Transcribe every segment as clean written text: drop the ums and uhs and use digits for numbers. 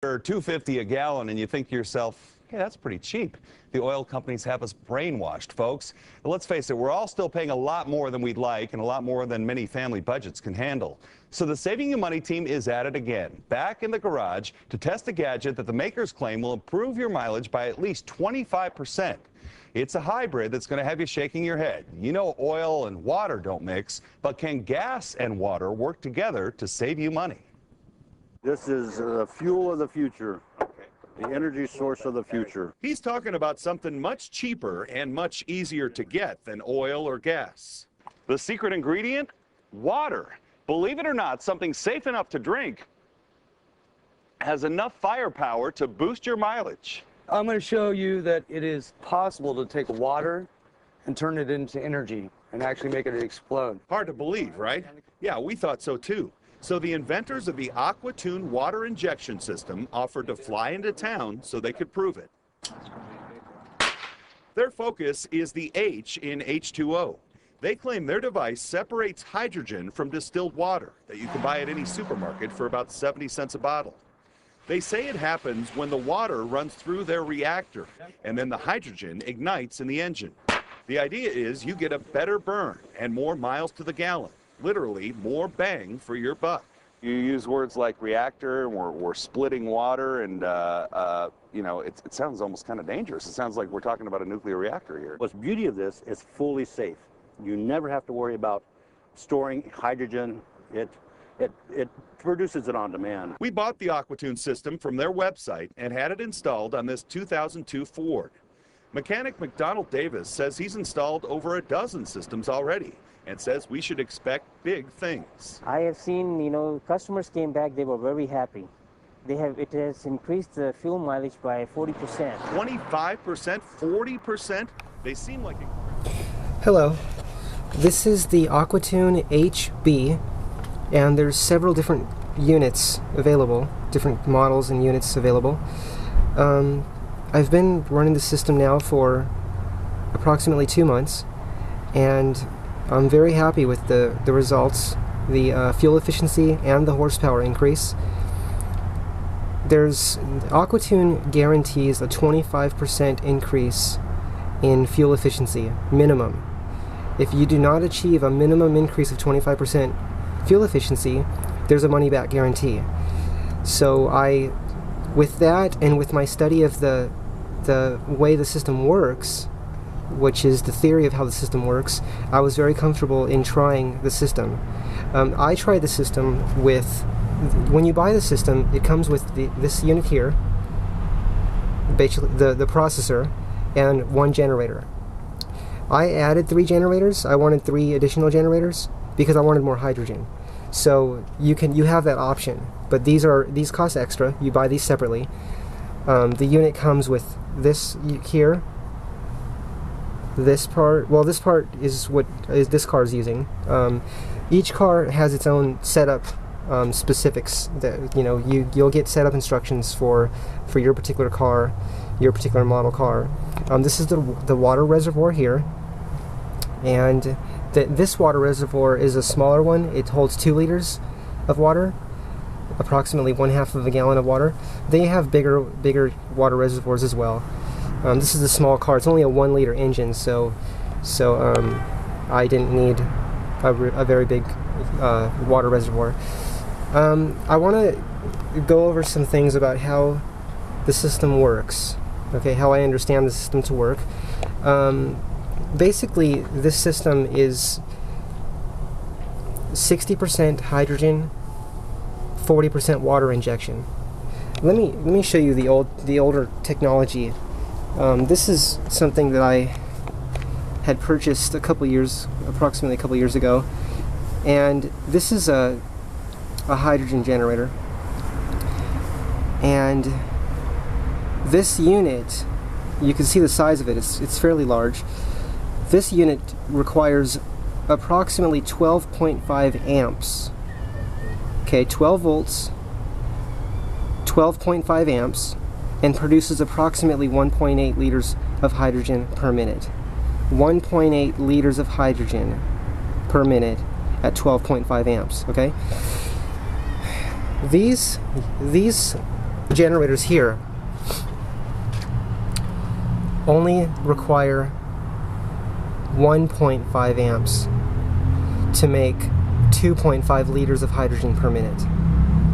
Or $2.50 a gallon, and you think to yourself, hey, that's pretty cheap. The oil companies have us brainwashed, folks. But let's face it, we're all still paying a lot more than we'd like and a lot more than many family budgets can handle. So the Saving You Money team is at it again, back in the garage to test a gadget that the makers claim will improve your mileage by at least 25%. It's a hybrid that's going to have you shaking your head. You know oil and water don't mix, but can gas and water work together to save you money? This is the fuel of the future, the energy source of the future. He's talking about something much cheaper and much easier to get than oil or gas. The secret ingredient? Water. Believe it or not, something safe enough to drink has enough firepower to boost your mileage. I'm going to show you that it is possible to take water and turn it into energy and actually make it explode. Hard to believe, right? Yeah, we thought so too. So the inventors of the Aquatune water injection system offered to fly into town so they could prove it. Their focus is the H in H2O. They claim their device separates hydrogen from distilled water that you can buy at any supermarket for about 70 cents a bottle. They say it happens when the water runs through their reactor and then the hydrogen ignites in the engine. The idea is you get a better burn and more miles to the gallon. Literally more bang for your buck. You use words like reactor, and we're splitting water, and you know, it sounds almost kind of dangerous. It sounds like we're talking about a nuclear reactor here. What's the beauty of this is fully safe. You never have to worry about storing hydrogen. It produces it on demand. We bought the Aquatune system from their website and had it installed on this 2002 Ford. Mechanic McDonald Davis says he's installed over a dozen systems already and says we should expect big things. I have seen, customers came back, they were very happy. It has increased the fuel mileage by 40%. 25%, 40%? They seem like Hello, this is the Aquatune HB, and there's several different units available, different models and units available. I've been running the system now for approximately 2 months, and I'm very happy with the results, the fuel efficiency and the horsepower increase. Aquatune guarantees a 25% increase in fuel efficiency, minimum. If you do not achieve a minimum increase of 25% fuel efficiency, there's a money-back guarantee. So with that and with my study of the way the system works, which is the theory of how the system works, I was very comfortable in trying the system. I tried the system with, when you buy the system, it comes with this unit here, basically the processor, and one generator. I added 3 generators. I wanted 3 additional generators because I wanted more hydrogen. So you have that option, but these cost extra. You buy these separately. The unit comes with this here. This part, well, this part is what this car is using. Each car has its own setup specifics that you'll get setup instructions for your particular car, your particular model car. This is the water reservoir here, and this water reservoir is a smaller one. It holds 2 liters of water, approximately 1/2 of a gallon of water. They have bigger water reservoirs as well. This is a small car. It's only a 1 liter engine, so I didn't need a very big water reservoir. I want to go over some things about how the system works. Okay, how I understand the system to work. Basically, this system is 60% hydrogen, 40% water injection. Let me show you the older technology. This is something that I had purchased approximately a couple years ago, and this is a hydrogen generator. And this unit, you can see the size of it. It's fairly large. This unit requires approximately 12.5 amps. Okay, 12 volts, 12.5 amps, and produces approximately 1.8 liters of hydrogen per minute. 1.8 liters of hydrogen per minute at 12.5 amps, okay? These generators here only require 1.5 amps to make 2.5 liters of hydrogen per minute.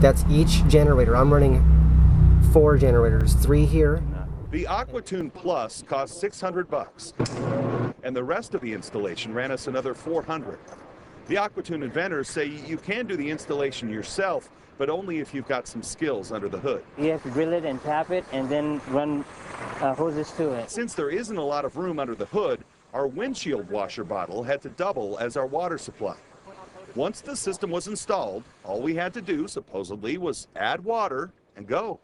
That's each generator. I'm running 4 generators, 3 here. The Aquatune Plus cost $600, and the rest of the installation ran us another $400. The Aquatune inventors say you can do the installation yourself, but only if you've got some skills under the hood. You have to drill it and tap it and then run hoses to it. Since there isn't a lot of room under the hood, our windshield washer bottle had to double as our water supply. Once the system was installed, all we had to do, supposedly, was add water and go.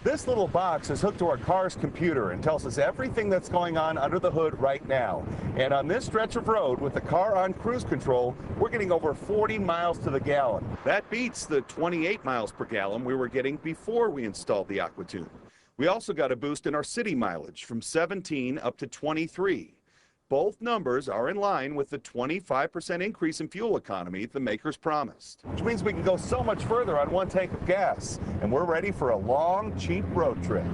This little box is hooked to our car's computer and tells us everything that's going on under the hood right now. And on this stretch of road with the car on cruise control, we're getting over 40 miles to the gallon. That beats the 28 miles per gallon we were getting before we installed the Aquatune. We also got a boost in our city mileage from 17 up to 23. Both numbers are in line with the 25% increase in fuel economy the makers promised. Which means we can go so much further on 1 tank of gas, and we're ready for a long, cheap road trip.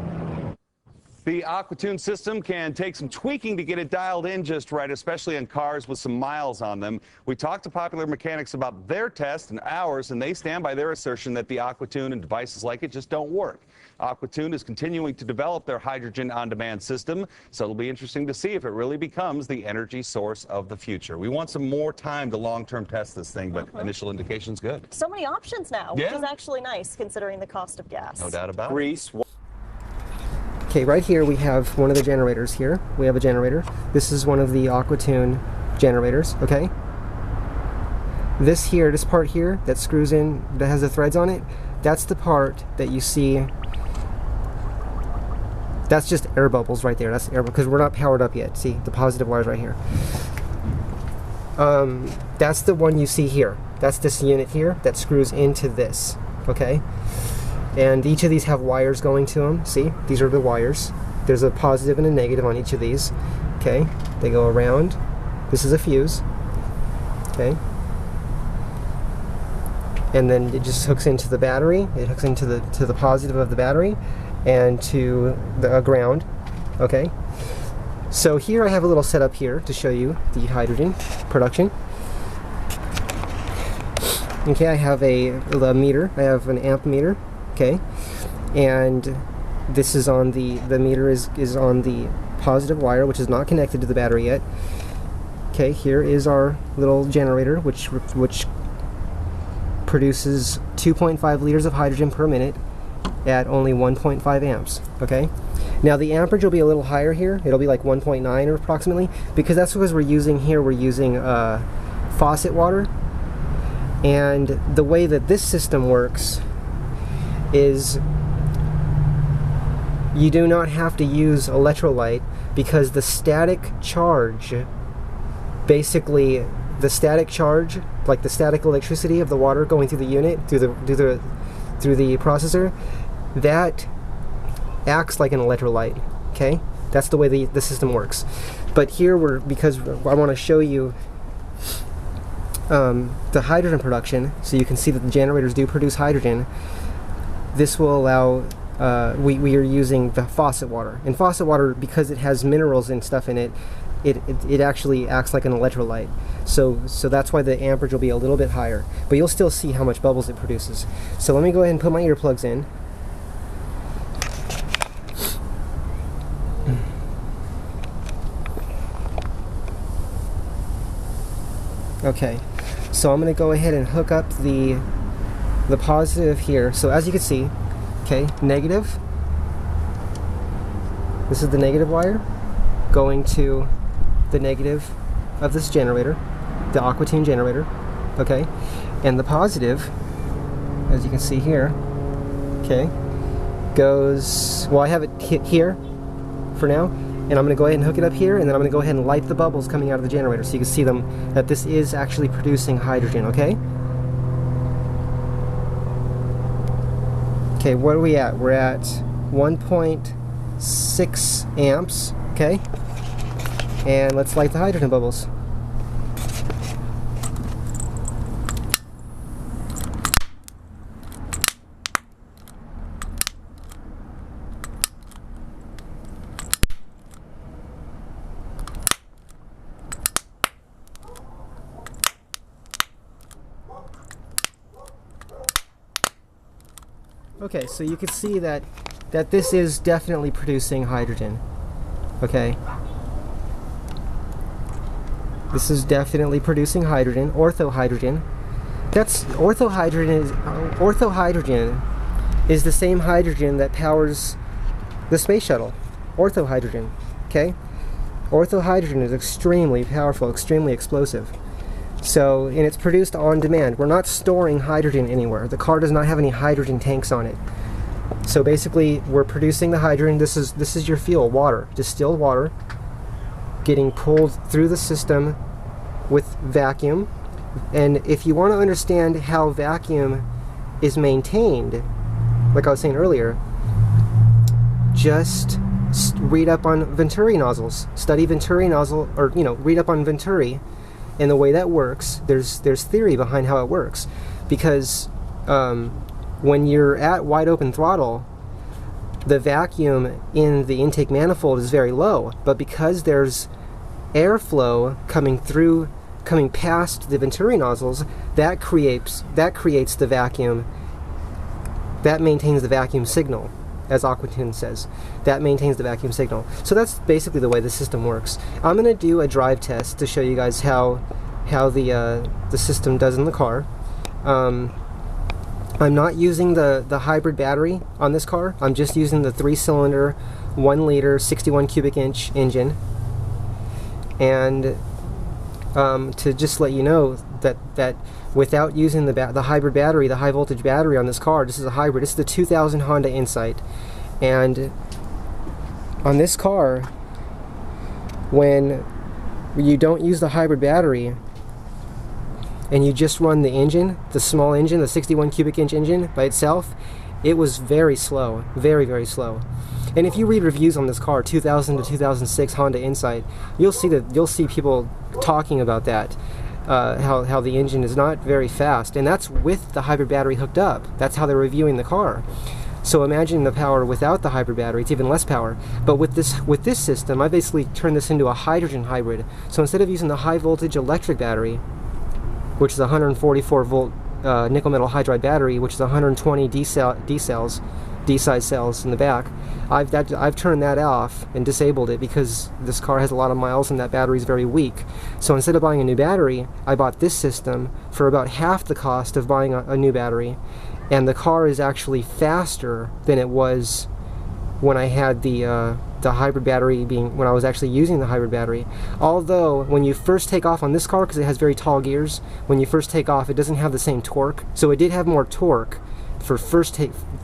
The Aquatune system can take some tweaking to get it dialed in just right, especially on cars with some miles on them. We talked to Popular Mechanics about their test and ours, and they stand by their assertion that the Aquatune and devices like it just don't work. Aquatune is continuing to develop their hydrogen on-demand system, so it'll be interesting to see if it really becomes the energy source of the future. We want some more time to long-term test this thing, but initial indication's good. So many options now, which is actually nice considering the cost of gas. No doubt about it. Okay, right here we have one of the generators here. We have a generator. This is one of the Aquatune generators, okay? This here, this part here that screws in, that has the threads on it, that's the part that you see. That's just air bubbles right there. That's air, because we're not powered up yet. See, the positive wire's right here. That's the one you see here. That's this unit here that screws into this, okay? And each of these have wires going to them. See, these are the wires. There's a positive and a negative on each of these. Okay, they go around. This is a fuse. Okay, and then it just hooks into the battery. It hooks into the positive of the battery, and to the ground. Okay. So here I have a little setup here to show you the hydrogen production. Okay, I have a meter. I have an amp meter. Okay, and this is on the meter is on the positive wire, which is not connected to the battery yet. Okay, here is our little generator, which produces 2.5 liters of hydrogen per minute at only 1.5 amps. Okay, now the amperage will be a little higher here. It'll be like 1.9 or approximately, because that's because we're using faucet water, and the way that this system works is you do not have to use electrolyte, because the static charge, basically the static charge, like the static electricity of the water going through the unit, through the processor, that acts like an electrolyte. Okay, that's the way the system works. But here because I want to show you the hydrogen production, so you can see that the generators do produce hydrogen. This will allow, we are using the faucet water. And faucet water, because it has minerals and stuff in it, it actually acts like an electrolyte. So that's why the amperage will be a little bit higher. But you'll still see how much bubbles it produces. So let me go ahead and put my earplugs in. Okay, so I'm going to go ahead and hook up the positive here. So as you can see, okay, negative, this is the negative wire going to the negative of this generator, the Aquatune generator, okay, and the positive, as you can see here, okay, goes, well, I have it here for now, and I'm going to go ahead and hook it up here, and then I'm going to go ahead and light the bubbles coming out of the generator so you can see them, that this is actually producing hydrogen, okay? Okay, what are we at? We're at 1.6 amps, okay? And let's light the hydrogen bubbles. Okay, so you can see that this is definitely producing hydrogen. Okay. This is definitely producing hydrogen, orthohydrogen. That's orthohydrogen is the same hydrogen that powers the space shuttle. Orthohydrogen. Okay? Orthohydrogen is extremely powerful, extremely explosive. So, and it's produced on demand. We're not storing hydrogen anywhere. The car does not have any hydrogen tanks on it. So basically, we're producing the hydrogen. This is your fuel, water, distilled water, getting pulled through the system with vacuum. And if you want to understand how vacuum is maintained, like I was saying earlier, just read up on Venturi nozzles. Study Venturi nozzle, or read up on Venturi and the way that works. There's theory behind how it works, because when you're at wide open throttle, the vacuum in the intake manifold is very low, but because there's airflow coming past the Venturi nozzles, that creates the vacuum. That maintains the vacuum signal, as Aquatune says. That maintains the vacuum signal. So that's basically the way the system works. I'm going to do a drive test to show you guys how the system does in the car. I'm not using the hybrid battery on this car. I'm just using the 3-cylinder, 1-liter, 61 cubic inch engine. And to just let you know that without using the hybrid battery, the high voltage battery on this car, this is a hybrid. This is the 2000 Honda Insight. And on this car, when you don't use the hybrid battery and you just run the engine, the small engine, the 61 cubic inch engine by itself, it was very slow, very, very slow. And if you read reviews on this car, 2000 to 2006 Honda Insight, you'll see people talking about that, how the engine is not very fast, and that's with the hybrid battery hooked up. That's how they're reviewing the car. So imagine the power without the hybrid battery. It's even less power. But with this system, I basically turned this into a hydrogen hybrid. So instead of using the high voltage electric battery, which is a 144 volt nickel metal hydride battery, which is 120 D-size cells in the back, I've turned that off and disabled it because this car has a lot of miles and that battery is very weak. So instead of buying a new battery, I bought this system for about half the cost of buying a new battery, and the car is actually faster than it was when I had the hybrid battery, when I was actually using the hybrid battery. Although when you first take off on this car, because it has very tall gears, when you first take off, it doesn't have the same torque. So it did have more torque for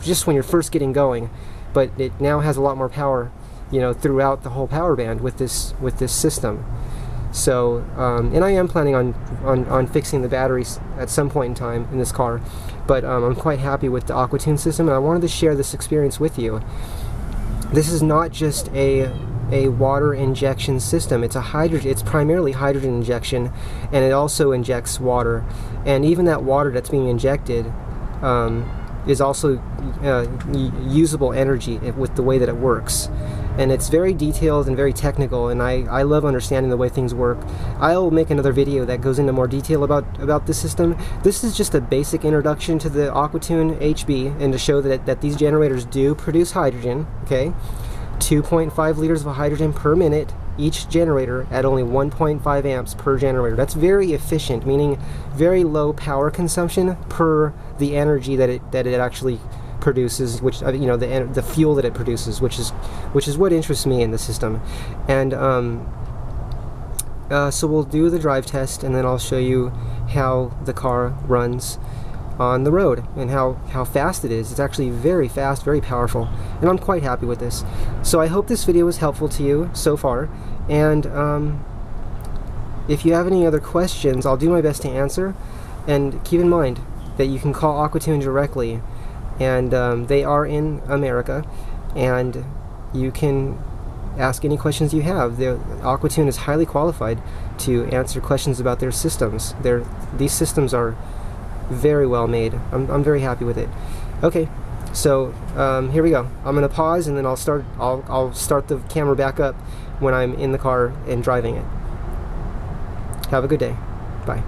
just when you're first getting going, but it now has a lot more power, throughout the whole power band with this system. So and I am planning on fixing the batteries at some point in time in this car, but I'm quite happy with the Aquatune system, and I wanted to share this experience with you. This is not just a water injection system. It's primarily hydrogen injection, and it also injects water. And even that water that's being injected is also usable energy with the way that it works. And it's very detailed and very technical, and I love understanding the way things work. I'll make another video that goes into more detail about this system. This is just a basic introduction to the Aquatune HB, and to show that these generators do produce hydrogen, okay? 2.5 liters of hydrogen per minute, each generator, at only 1.5 amps per generator. That's very efficient, meaning very low power consumption per the energy that it actually produces, which the fuel that it produces, which is what interests me in the system. And so we'll do the drive test, and then I'll show you how the car runs on the road and how fast it is. It's actually very fast, very powerful, and I'm quite happy with this. So I hope this video was helpful to you so far, and if you have any other questions, I'll do my best to answer. And keep in mind that you can call Aquatune directly, and they are in America, and you can ask any questions you have. Aquatune is highly qualified to answer questions about their systems. These systems are very well made. I'm very happy with it. Okay, so here we go. I'm gonna pause, and then I'll start the camera back up when I'm in the car and driving it. Have a good day. Bye.